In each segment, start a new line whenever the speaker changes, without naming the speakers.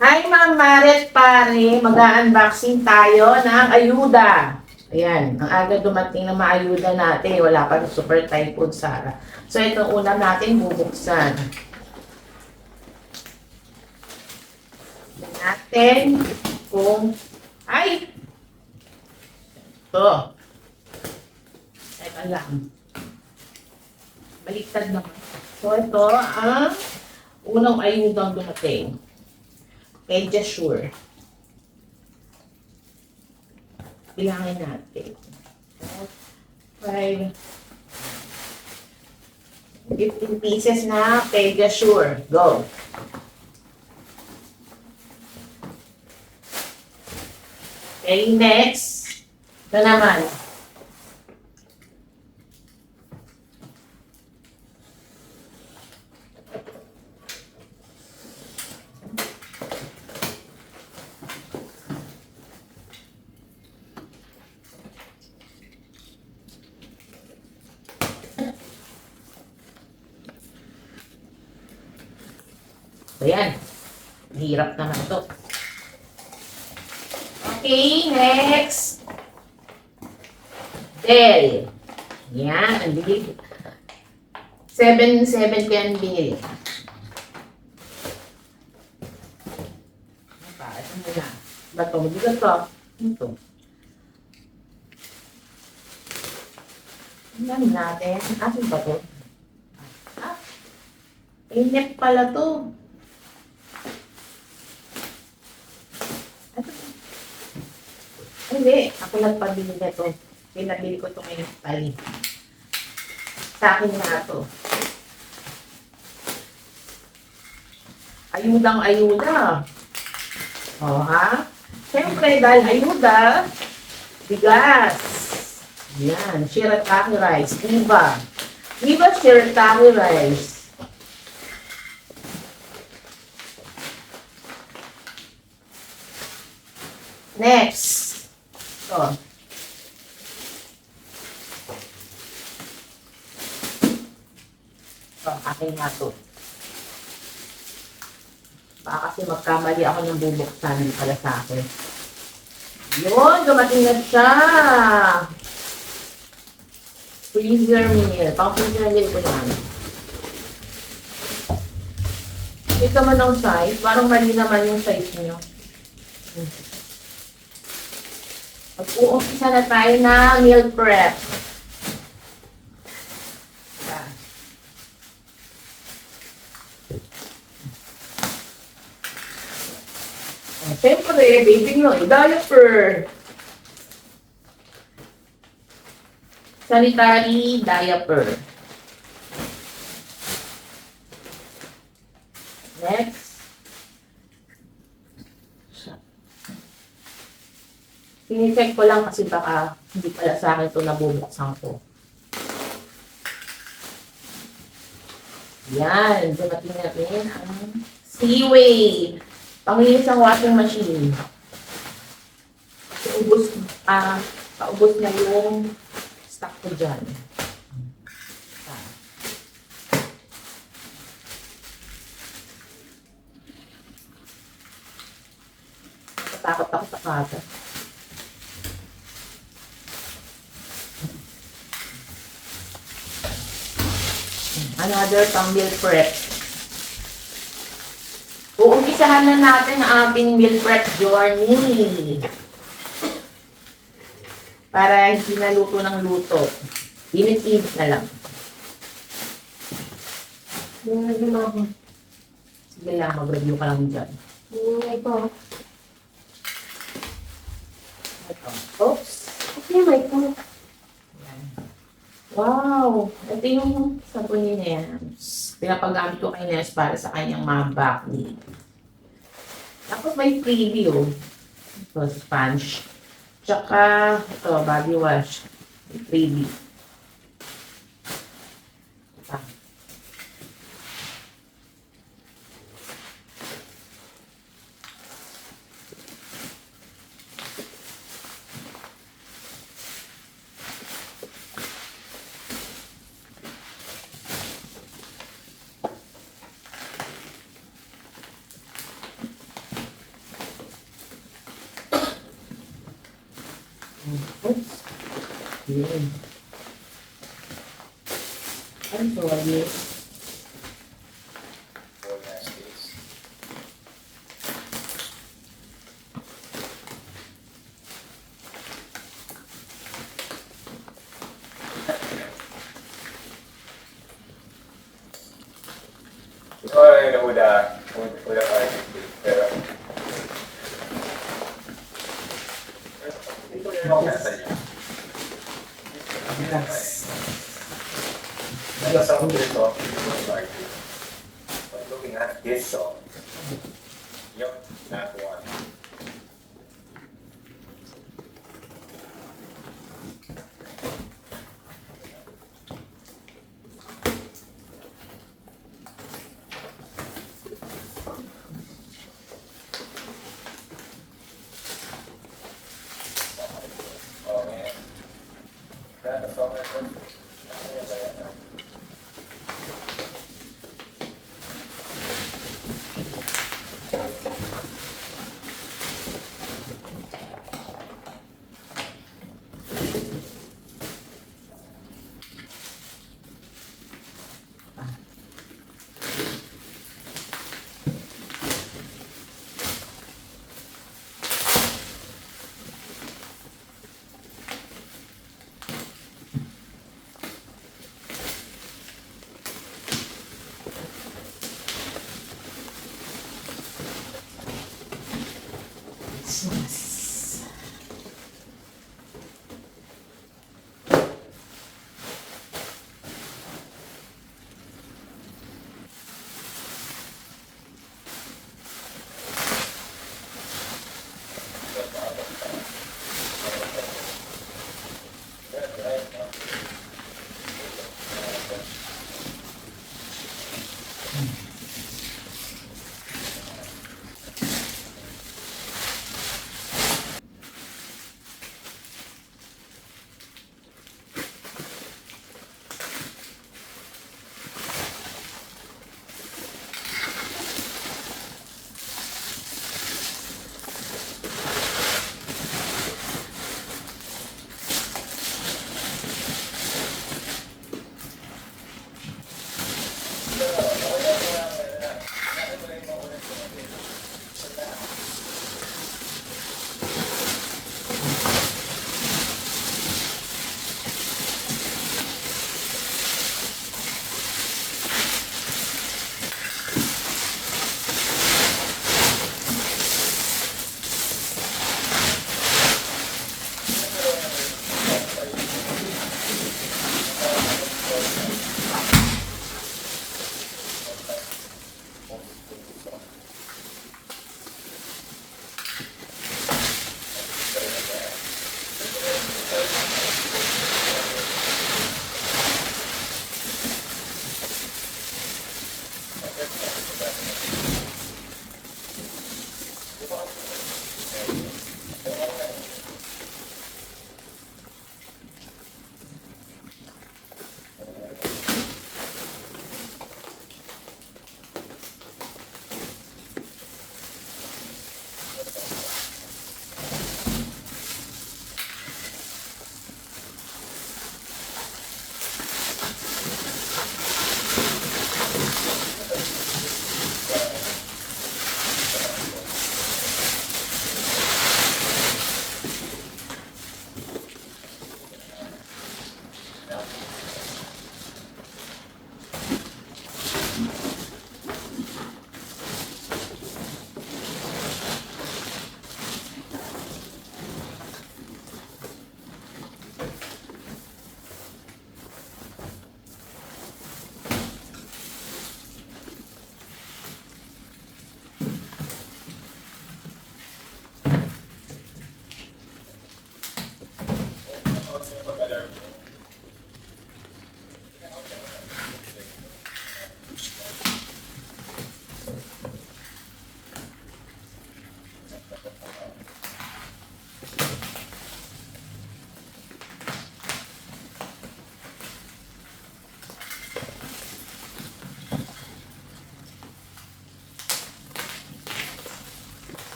Hi Ma'am Maret pare, mag-unboxing tayo ng ayuda. Ayan, ang aga dumating na maayuda natin. Wala pa ng Super Typhoon Sara. So itong una natin bubuksan. Tignan natin kung... Ay! Ito. Teka lang. Baliktad naman. So ito ang unang ayudang dumating. Sure. Bilangin natin. 5, 15 pieces na Sure. Go. Okay, next. Ito naman. Ayan. Hirap naman ito. Okay, next. Del. Yan, ang big. 7 ko yan binili. Ito muna. Bato, magigat to. Ito. Ano natin? Asin ba to? Ah, inip pala to. Hindi, ako nagpabili na ito. Pinabili ko ito ngayon pali. Sa akin na ito. Ayudang ayuda. O ha? Siyempre, dahil ayuda, bigas. Yan, shirataki rice. Diba? Diba shirataki rice? Next. Ito. Ito, aking nga ito. Baka kasi magkamali ako ng bubuksan pala sa akin. Yun, dumating na siya. Freezer meal. Pang-freezer meal ko yan. Ito naman ang size. Parang mali naman yung size niyo. Mag-uumpisa na tayo na meal prep. Siyempre, baby nyo, diaper. Sanitary diaper. Next. Sinicheck ko lang kasi baka hindi pala sa akin ito nabubuksan ko. Yan. Dumating natin ang Seaway. Pangilis ang washing machine. Paubos na yung stock ko dyan. Natakot ako sa kata. Another pang meal prep. Uumpisahan na natin ang ating meal prep journey. Para hindi na luto ng luto. Init-init na lang. Sige lang, mag-review ka lang dyan. Ito. Oops. Okay, may ito. Wow! Ito yung sabon ni Nems. Pinapagamit ko kay Nems para sa kanyang mga back knee. Tapos may freebie oh. Ito, sponge. Tsaka, ito, body wash. May freebie. Oops. Yun. I'm sorry.
Ito ay una ay pero ito yung mga nasa niyo.
Yes.
Nasa ulo ito.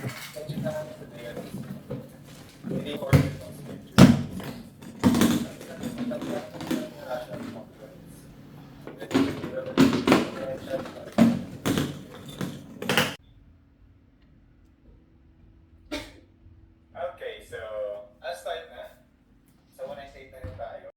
ito.